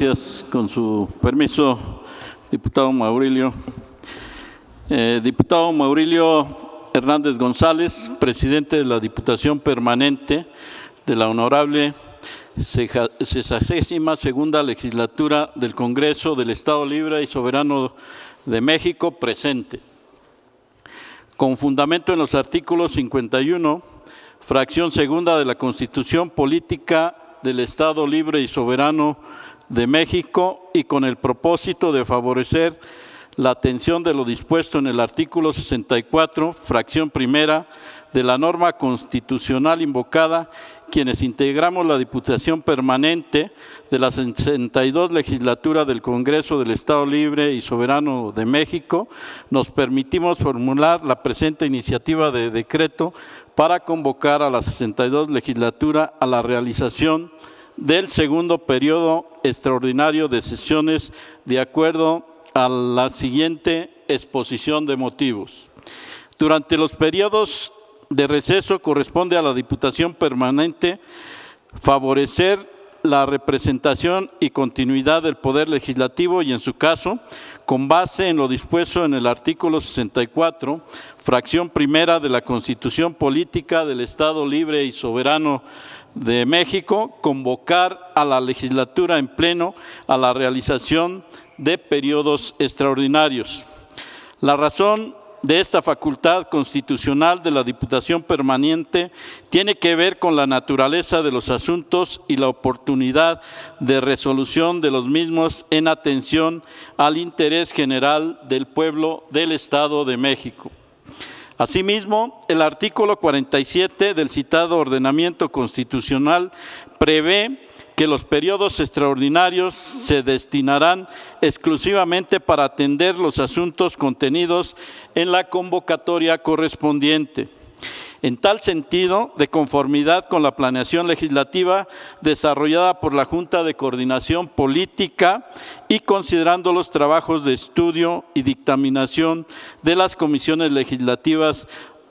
gracias. Con su permiso, diputado Maurilio. Diputado Maurilio Hernández González, presidente de la Diputación Permanente de la Honorable 62ª Legislatura del Congreso del Estado Libre y Soberano de México, presente. Con fundamento en los artículos 51, fracción segunda de la Constitución Política del Estado Libre y Soberano de México y con el propósito de favorecer la atención de lo dispuesto en el artículo 64, fracción primera de la norma constitucional invocada, quienes integramos la Diputación Permanente de la 62 Legislatura del Congreso del Estado Libre y Soberano de México, nos permitimos formular la presente iniciativa de decreto para convocar a la 62 Legislatura a la realización del segundo periodo extraordinario de sesiones de acuerdo a la siguiente exposición de motivos. Durante los periodos de receso corresponde a la Diputación Permanente favorecer la representación y continuidad del Poder Legislativo y, en su caso, con base en lo dispuesto en el artículo 64, fracción primera de la Constitución Política del Estado Libre y Soberano de México, convocar a la legislatura en pleno a la realización de periodos extraordinarios. La razón de esta facultad constitucional de la Diputación Permanente tiene que ver con la naturaleza de los asuntos y la oportunidad de resolución de los mismos en atención al interés general del pueblo del Estado de México. Asimismo, el artículo 47 del citado ordenamiento constitucional prevé que los periodos extraordinarios se destinarán exclusivamente para atender los asuntos contenidos en la convocatoria correspondiente. En tal sentido, de conformidad con la planeación legislativa desarrollada por la Junta de Coordinación Política y considerando los trabajos de estudio y dictaminación de las comisiones legislativas,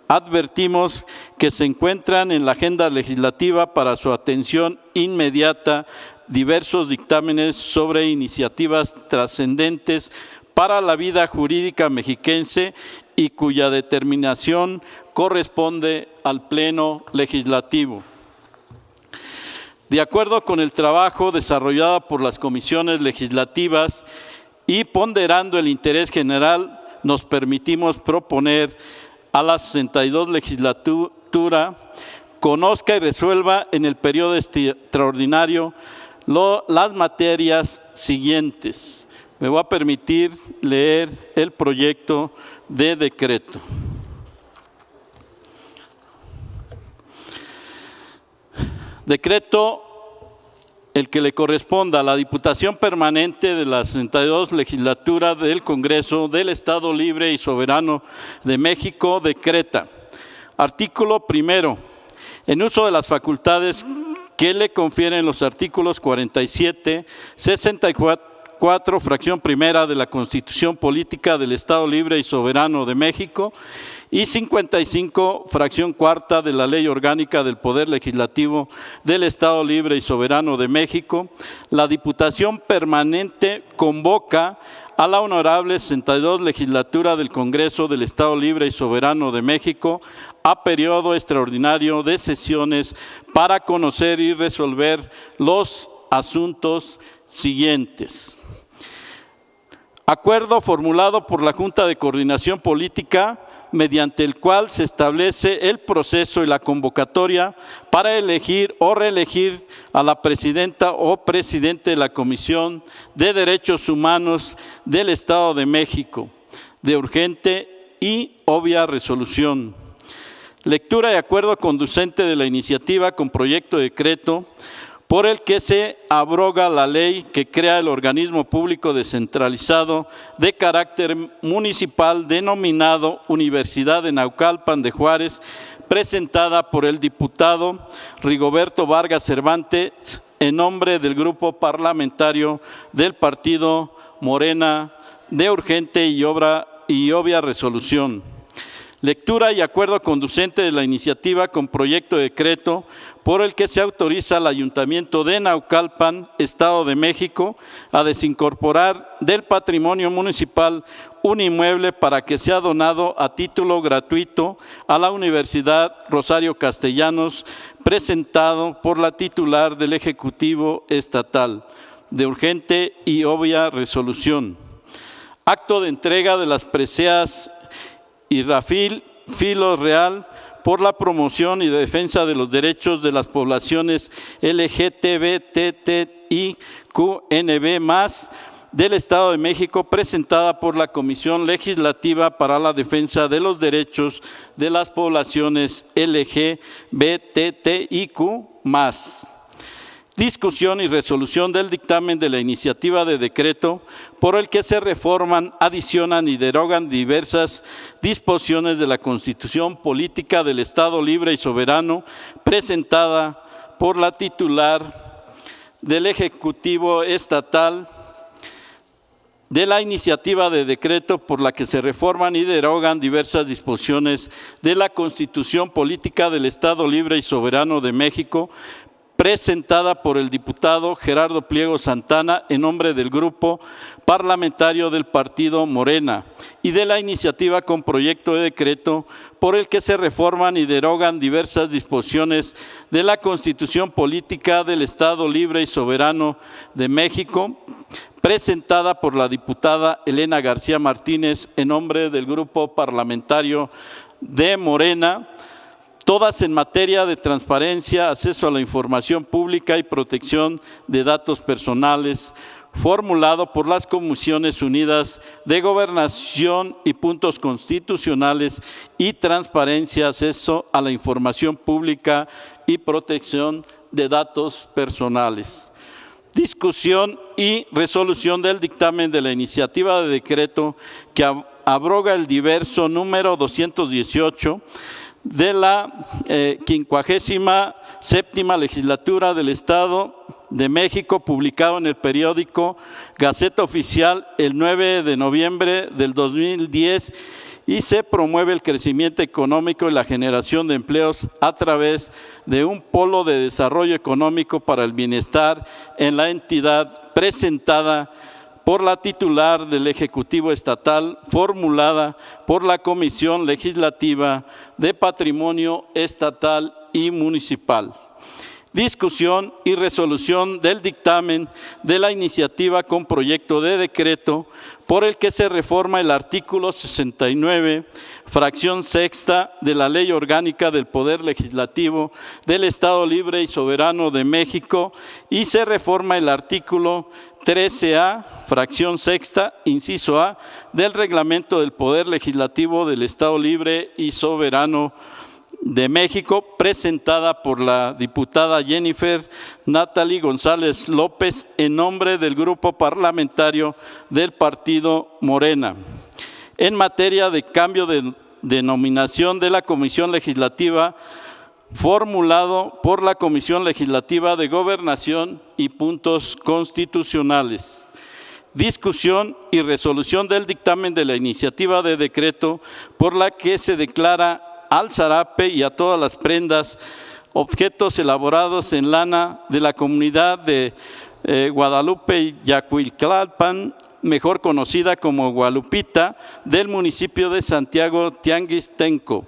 advertimos que se encuentran en la agenda legislativa para su atención inmediata diversos dictámenes sobre iniciativas trascendentes para la vida jurídica mexiquense y cuya determinación corresponde al Pleno Legislativo. De acuerdo con el trabajo desarrollado por las comisiones legislativas y ponderando el interés general, nos permitimos proponer a la 62 Legislatura conozca y resuelva en el periodo extraordinario las materias siguientes. Me voy a permitir leer el proyecto de decreto. Decreto el que le corresponda a la Diputación Permanente de la 62 Legislatura del Congreso del Estado Libre y Soberano de México, decreta. Artículo primero. En uso de las facultades que le confieren los artículos 47, 64, fracción primera de la Constitución Política del Estado Libre y Soberano de México y 55, fracción cuarta de la Ley Orgánica del Poder Legislativo del Estado Libre y Soberano de México, la Diputación Permanente convoca a la Honorable 62 Legislatura del Congreso del Estado Libre y Soberano de México a periodo extraordinario de sesiones para conocer y resolver los asuntos siguientes. Acuerdo formulado por la Junta de Coordinación Política, mediante el cual se establece el proceso y la convocatoria para elegir o reelegir a la presidenta o presidente de la Comisión de Derechos Humanos del Estado de México, de urgente y obvia resolución. Lectura y acuerdo conducente de la iniciativa con proyecto de decreto por el que se abroga la ley que crea el organismo público descentralizado de carácter municipal denominado Universidad de Naucalpan de Juárez, presentada por el diputado Rigoberto Vargas Cervantes en nombre del Grupo Parlamentario del Partido Morena, de urgente y obvia resolución. Lectura y acuerdo conducente de la iniciativa con proyecto de decreto por el que se autoriza al Ayuntamiento de Naucalpan, Estado de México, a desincorporar del patrimonio municipal un inmueble para que sea donado a título gratuito a la Universidad Rosario Castellanos, presentado por la titular del Ejecutivo Estatal, de urgente y obvia resolución. Acto de entrega de las preseas Irrafil Filo Real por la promoción y defensa de los derechos de las poblaciones LGTBTIQNB+, del Estado de México, presentada por la Comisión Legislativa para la Defensa de los Derechos de las Poblaciones LGBTIQ+. Discusión y resolución del dictamen de la iniciativa de decreto por el que se reforman, adicionan y derogan diversas disposiciones de la Constitución Política del Estado Libre y Soberano, presentada por la titular del Ejecutivo Estatal, de la iniciativa de decreto por la que se reforman y derogan diversas disposiciones de la Constitución Política del Estado Libre y Soberano de México, presentada por el diputado Gerardo Pliego Santana en nombre del Grupo Parlamentario del Partido Morena, y de la iniciativa con proyecto de decreto por el que se reforman y derogan diversas disposiciones de la Constitución Política del Estado Libre y Soberano de México, presentada por la diputada Elena García Martínez en nombre del Grupo Parlamentario de Morena, todas en materia de transparencia, acceso a la información pública y protección de datos personales, formulado por las Comisiones Unidas de Gobernación y Puntos Constitucionales y Transparencia, acceso a la información pública y protección de datos personales. Discusión y resolución del dictamen de la iniciativa de decreto que abroga el diverso número 218 de la 57ª legislatura del Estado de México, publicado en el periódico Gaceta Oficial el 9 de noviembre del 2010, y se promueve el crecimiento económico y la generación de empleos a través de un polo de desarrollo económico para el bienestar en la entidad, presentada por la titular del Ejecutivo Estatal, formulada por la Comisión Legislativa de Patrimonio Estatal y Municipal. Discusión y resolución del dictamen de la iniciativa con proyecto de decreto por el que se reforma el artículo 69, fracción sexta de la Ley Orgánica del Poder Legislativo del Estado Libre y Soberano de México, y se reforma el artículo 13A, fracción sexta, inciso A, del Reglamento del Poder Legislativo del Estado Libre y Soberano de México, presentada por la diputada Jennifer Natalie González López en nombre del Grupo Parlamentario del Partido Morena. En materia de cambio de denominación de la Comisión Legislativa, formulado por la Comisión Legislativa de Gobernación y Puntos Constitucionales. Discusión y resolución del dictamen de la iniciativa de decreto por la que se declara al zarape y a todas las prendas, objetos elaborados en lana de la comunidad de Guadalupe Yacuiltlalpan, mejor conocida como Gualupita, del municipio de Santiago Tianguistenco,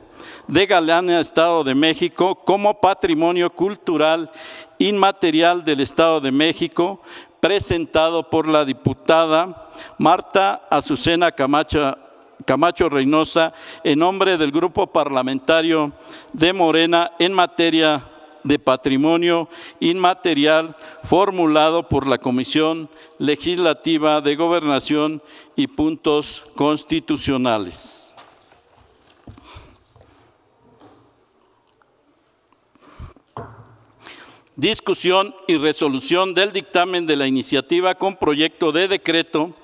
de Galania, Estado de México, como patrimonio cultural inmaterial del Estado de México, presentado por la diputada Marta Azucena Camacho Reynosa en nombre del Grupo Parlamentario de Morena en materia de patrimonio inmaterial, formulado por la Comisión Legislativa de Gobernación y Puntos Constitucionales. Discusión y resolución del dictamen de la iniciativa con proyecto de decreto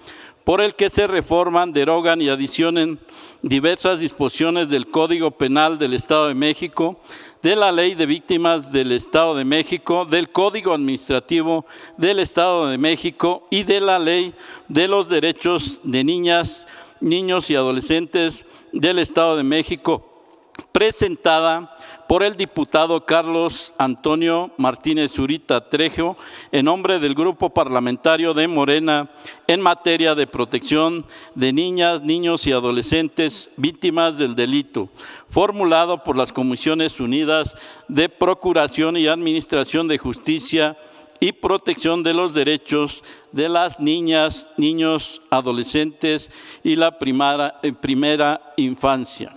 por el que se reforman, derogan y adicionan diversas disposiciones del Código Penal del Estado de México, de la Ley de Víctimas del Estado de México, del Código Administrativo del Estado de México y de la Ley de los Derechos de Niñas, niños y adolescentes del Estado de México, presentada por el diputado Carlos Antonio Martínez Zurita Trejo, en nombre del Grupo Parlamentario de Morena, en materia de protección de niñas, niños y adolescentes víctimas del delito, formulado por las Comisiones Unidas de Procuración y Administración de Justicia y Protección de los Derechos de las Niñas, Niños, Adolescentes y la primera infancia.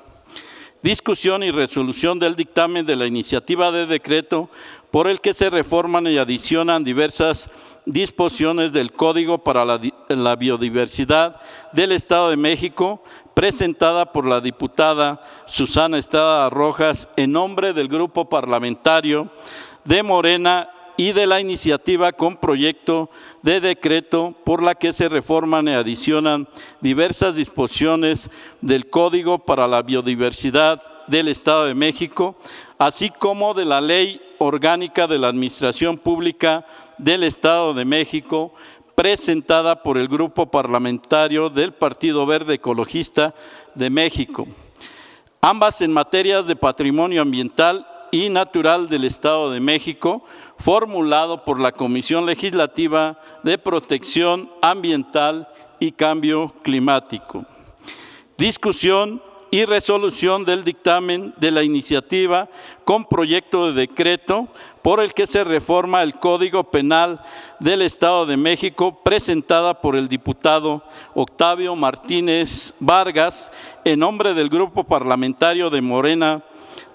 Discusión y resolución del dictamen de la iniciativa de decreto por el que se reforman y adicionan diversas disposiciones del Código para la Biodiversidad del Estado de México, presentada por la diputada Susana Estrada Rojas en nombre del Grupo Parlamentario de Morena y de la iniciativa con proyecto de decreto por la que se reforman y adicionan diversas disposiciones del Código para la Biodiversidad del Estado de México, así como de la Ley Orgánica de la Administración Pública del Estado de México, presentada por el Grupo Parlamentario del Partido Verde Ecologista de México, ambas en materias de patrimonio ambiental y natural del Estado de México, formulado por la Comisión Legislativa de Protección Ambiental y Cambio Climático. Discusión y resolución del dictamen de la iniciativa con proyecto de decreto por el que se reforma el Código Penal del Estado de México, presentada por el diputado Octavio Martínez Vargas, en nombre del Grupo Parlamentario de Morena,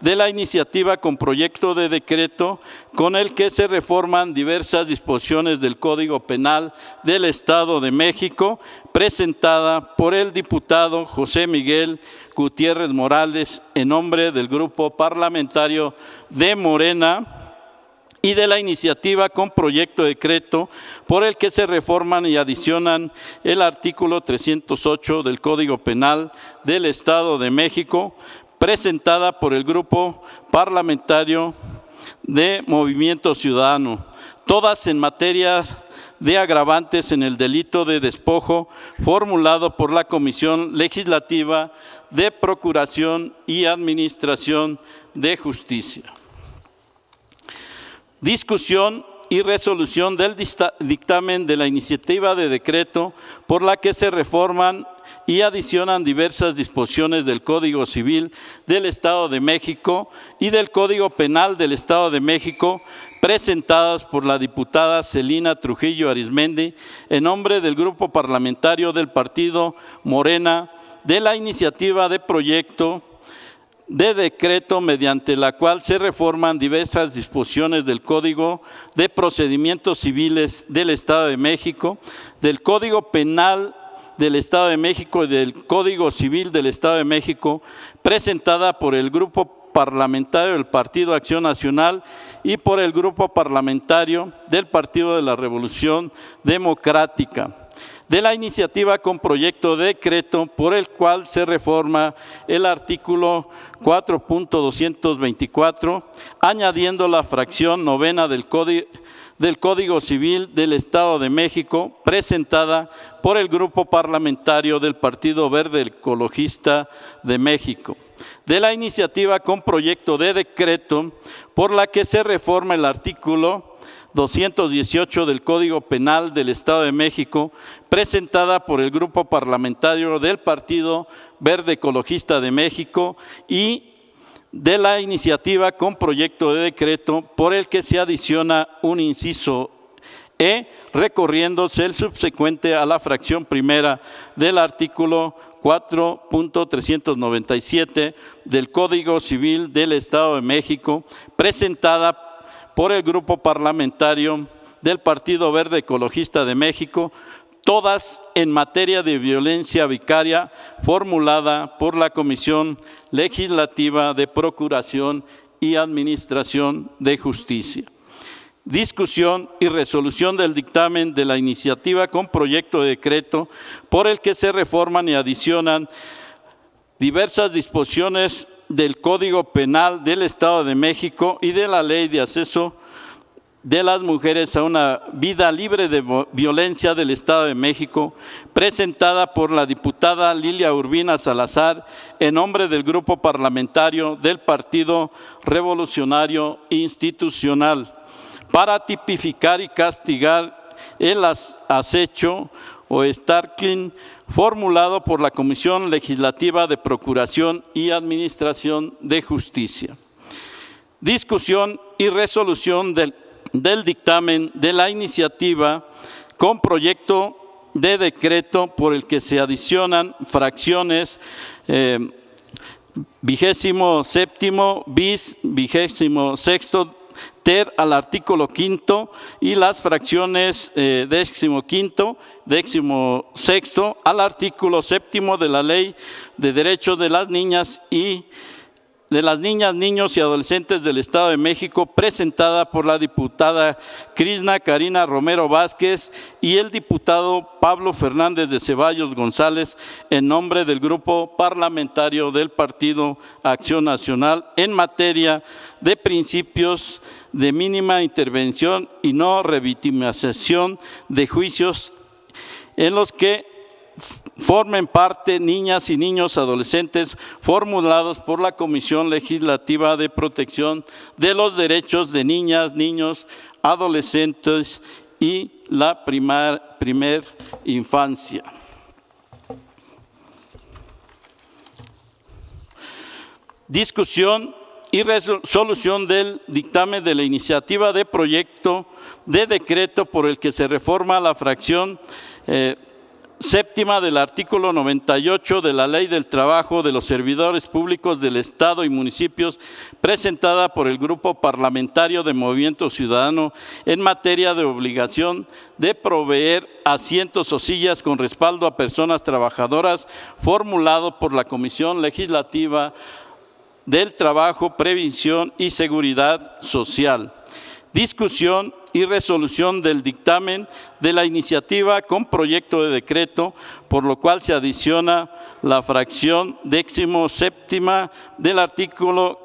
de la iniciativa con proyecto de decreto con el que se reforman diversas disposiciones del Código Penal del Estado de México, presentada por el diputado José Miguel Gutiérrez Morales, en nombre del Grupo Parlamentario de Morena, y de la iniciativa con proyecto de decreto por el que se reforman y adicionan el artículo 308 del Código Penal del Estado de México, presentada por el Grupo Parlamentario de Movimiento Ciudadano, todas en materia de agravantes en el delito de despojo, formulado por la Comisión Legislativa de Procuración y Administración de Justicia. Discusión y resolución del dictamen de la iniciativa de decreto por la que se reforman y adicionan diversas disposiciones del Código Civil del Estado de México y del Código Penal del Estado de México, presentadas por la diputada Celina Trujillo Arizmendi, en nombre del Grupo Parlamentario del Partido Morena, de la iniciativa de proyecto de decreto mediante la cual se reforman diversas disposiciones del Código de Procedimientos Civiles del Estado de México, del Código Penal del Estado de México y del Código Civil del Estado de México, presentada por el Grupo Parlamentario del Partido Acción Nacional y por el Grupo Parlamentario del Partido de la Revolución Democrática, de la iniciativa con proyecto de decreto por el cual se reforma el artículo 4.224, añadiendo la fracción novena del Código Civil del Estado de México, presentada por el Grupo Parlamentario del Partido Verde Ecologista de México, de la iniciativa con proyecto de decreto por la que se reforma el artículo 218 del Código Penal del Estado de México, presentada por el Grupo Parlamentario del Partido Verde Ecologista de México, y de la iniciativa con proyecto de decreto por el que se adiciona un inciso E, recorriéndose el subsecuente a la fracción primera del artículo 4.397 del Código Civil del Estado de México, presentada por el Grupo Parlamentario del Partido Verde Ecologista de México, todas en materia de violencia vicaria, formulada por la Comisión Legislativa de Procuración y Administración de Justicia. Discusión y resolución del dictamen de la iniciativa con proyecto de decreto por el que se reforman y adicionan diversas disposiciones del Código Penal del Estado de México y de la Ley de Acceso de las mujeres a una vida libre de violencia del Estado de México, presentada por la diputada Lilia Urbina Salazar en nombre del Grupo Parlamentario del Partido Revolucionario Institucional, para tipificar y castigar el acecho o stalking formulado por la Comisión Legislativa de Procuración y Administración de Justicia. Discusión y resolución del dictamen de la iniciativa con proyecto de decreto por el que se adicionan fracciones 27º bis, 26º ter al artículo 5 y las fracciones 15º, 16º al artículo 7 de la Ley de Derechos de las Niñas, niños y adolescentes del Estado de México, presentada por la diputada Krishna Karina Romero Vázquez y el diputado Pablo Fernández de Ceballos González en nombre del Grupo Parlamentario del Partido Acción Nacional, en materia de principios de mínima intervención y no revictimización de juicios en los que formen parte niñas y niños adolescentes, formulados por la Comisión Legislativa de Protección de los Derechos de Niñas, Niños, Adolescentes y la primer infancia. Discusión y resolución del dictamen de la iniciativa de proyecto de decreto por el que se reforma la fracción séptima del artículo 98 de la Ley del Trabajo de los Servidores Públicos del Estado y Municipios, presentada por el Grupo Parlamentario de Movimiento Ciudadano en materia de obligación de proveer asientos o sillas con respaldo a personas trabajadoras, formulado por la Comisión Legislativa del Trabajo, Previsión y Seguridad Social. Discusión y resolución del dictamen de la iniciativa con proyecto de decreto, por lo cual se adiciona la fracción 17ª del artículo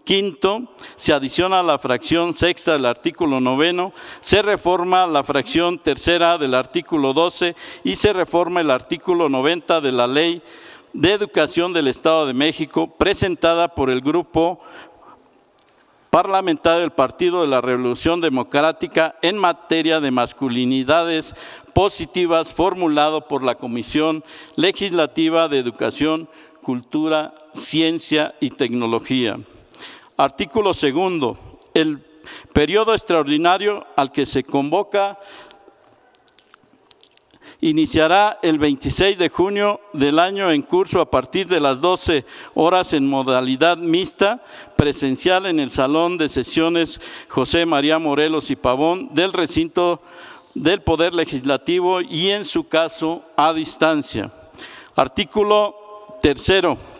5, se adiciona la fracción 6ª del artículo 9, se reforma la fracción 3ª del artículo 12 y se reforma el artículo 90 de la Ley de Educación del Estado de México, presentada por el Grupo Parlamentario del Partido de la Revolución Democrática en materia de masculinidades positivas, formulado por la Comisión Legislativa de Educación, Cultura, Ciencia y Tecnología. Artículo 2. El periodo extraordinario al que se convoca iniciará el 26 de junio del año en curso a partir de las 12 horas en modalidad mixta, presencial en el Salón de Sesiones José María Morelos y Pavón del recinto del Poder Legislativo y en su caso a distancia. Artículo 3.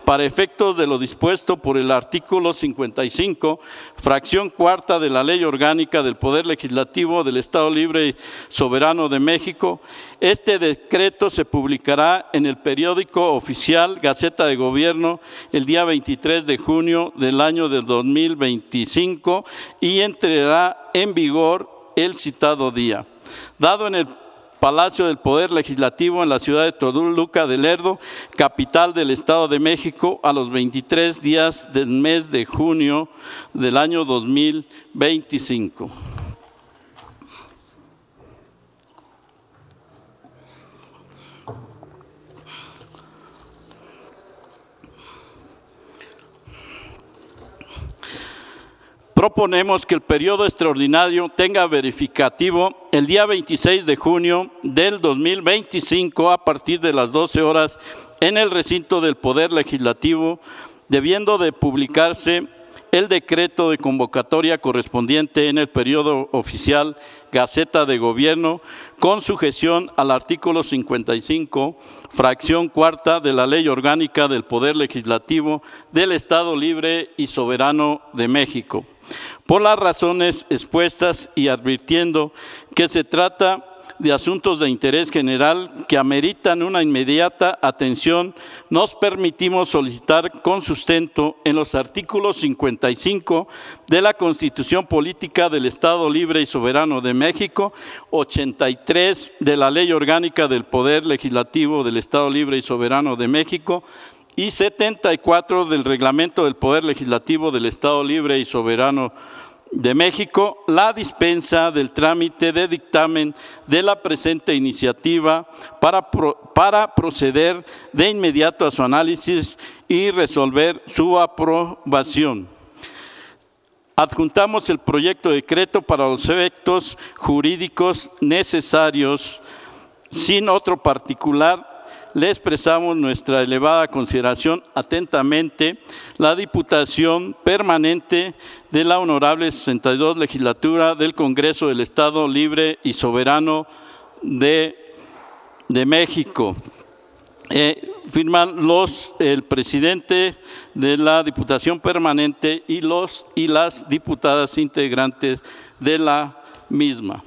Para efectos de lo dispuesto por el artículo 55, fracción 4 de la Ley Orgánica del Poder Legislativo del Estado Libre y Soberano de México, este decreto se publicará en el periódico oficial Gaceta de Gobierno el día 23 de junio del año del 2025 y entrará en vigor el citado día. Dado en el Palacio del Poder Legislativo en la ciudad de Toluca de Lerdo, capital del Estado de México, a los 23 días del mes de junio del año 2025. Proponemos que el periodo extraordinario tenga verificativo el día 26 de junio del 2025 a partir de las 12 horas en el recinto del Poder Legislativo, debiendo de publicarse el decreto de convocatoria correspondiente en el periodo oficial Gaceta de Gobierno, con sujeción al artículo 55, fracción 4 de la Ley Orgánica del Poder Legislativo del Estado Libre y Soberano de México. Por las razones expuestas y advirtiendo que se trata de asuntos de interés general que ameritan una inmediata atención, nos permitimos solicitar con sustento en los artículos 55 de la Constitución Política del Estado Libre y Soberano de México, 83 de la Ley Orgánica del Poder Legislativo del Estado Libre y Soberano de México y 74 del Reglamento del Poder Legislativo del Estado Libre y Soberano de México, la dispensa del trámite de dictamen de la presente iniciativa para proceder de inmediato a su análisis y resolver su aprobación. Adjuntamos el proyecto de decreto para los efectos jurídicos necesarios. Sin otro particular, le expresamos nuestra elevada consideración atentamente la Diputación Permanente de la Honorable 62 Legislatura del Congreso del Estado Libre y Soberano de México. Firman el presidente de la Diputación Permanente y las diputadas integrantes de la misma.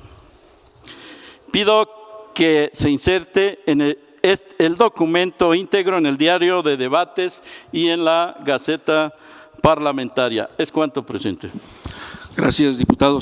Pido que se inserte el documento íntegro en el diario de debates y en la Gaceta Parlamentaria. Es cuanto, presidente. Gracias, diputado.